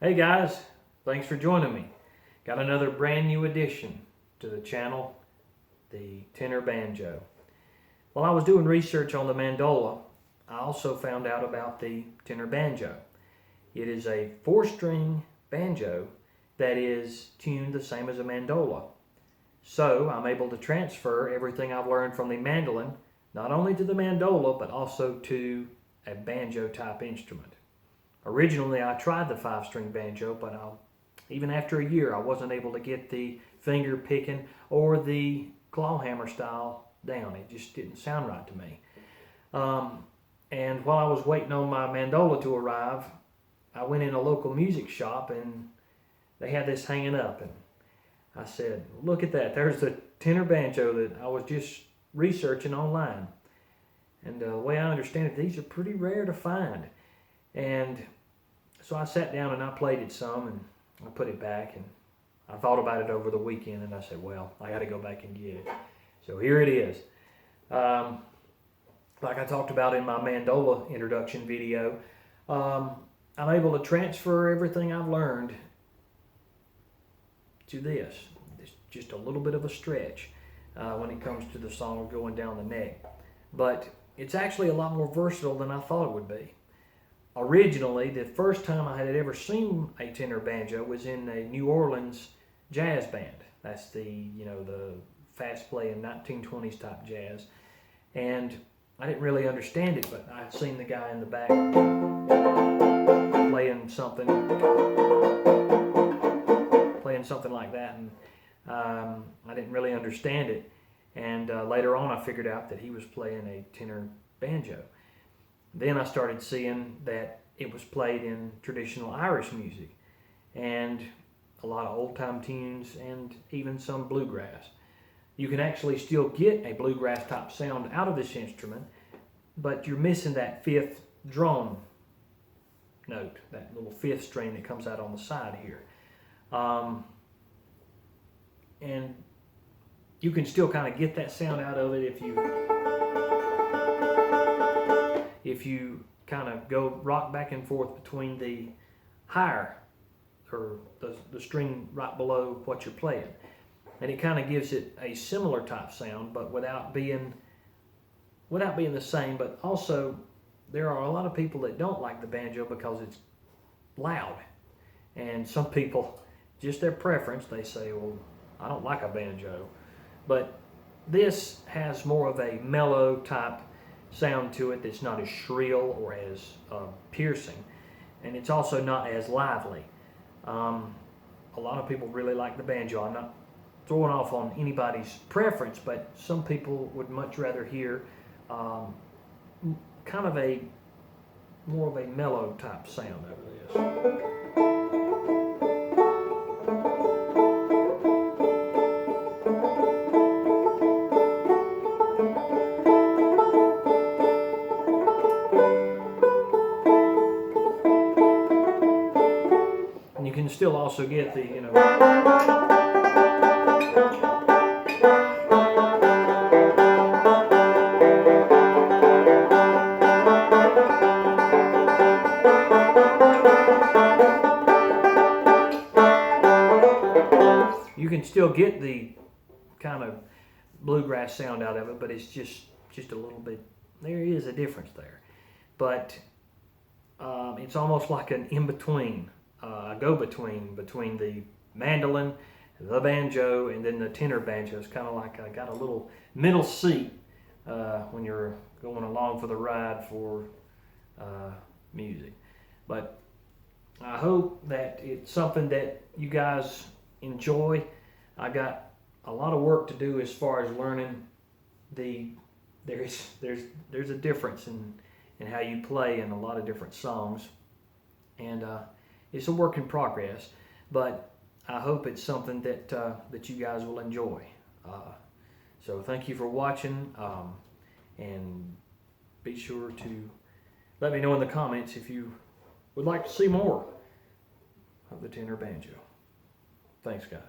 Hey guys, thanks for joining me. Got another brand new addition to the channel, the Tenor Banjo. While I was doing research on the mandola, I also found out about the tenor banjo. It is a 4-string banjo that is tuned the same as a mandola. So I'm able to transfer everything I've learned from the mandolin, not only to the mandola, but also to a banjo type instrument. Originally, I tried the 5-string banjo, but even after a year, I wasn't able to get the finger picking or the claw hammer style down. It just didn't sound right to me. And while I was waiting on my mandola to arrive, I went in a local music shop and they had this hanging up. And I said, look at that. There's the tenor banjo that I was just researching online. And the way I understand it, these are pretty rare to find. And so I sat down and I played it some and I put it back and I thought about it over the weekend and I said, well, I got to go back and get it. So here it is. Like I talked about in my mandola introduction video, I'm able to transfer everything I've learned to this. It's just a little bit of a stretch when it comes to the song going down the neck. But it's actually a lot more versatile than I thought it would be. Originally, the first time I had ever seen a tenor banjo was in a New Orleans jazz band. That's the fast playing 1920s type jazz. And I didn't really understand it, but I'd seen the guy in the back playing something like that, and I didn't really understand it. And later on, I figured out that he was playing a tenor banjo. Then I started seeing that it was played in traditional Irish music and a lot of old-time tunes and even some bluegrass. You can actually still get a bluegrass type sound out of this instrument, but you're missing that 5th drone note, that little 5th string that comes out on the side here. And you can still kind of get that sound out of it if you kind of go rock back and forth between the higher or the string right below what you're playing. And it kind of gives it a similar type sound, but without being the same. But also, there are a lot of people that don't like the banjo because it's loud. And some people, just their preference, they say, well, I don't like a banjo. But this has more of a mellow type sound to it that's not as shrill or as piercing, and it's also not as lively. A lot of people really like the banjo. I'm not throwing off on anybody's preference, but some people would much rather hear kind of a more of a mellow type sound over this. And you can still also get the, you can still get the kind of bluegrass sound out of it, but it's just a little bit, there is a difference there. But it's almost like an in-between, a go-between between the mandolin, the banjo, and then the tenor banjo. It's kind of like I got a little middle seat when you're going along for the ride for music. But I hope that it's something that you guys enjoy. I got a lot of work to do as far as learning there's a difference in how you play in a lot of different songs, and it's a work in progress, but I hope it's something that you guys will enjoy. So thank you for watching, and be sure to let me know in the comments if you would like to see more of the tenor banjo. Thanks, guys.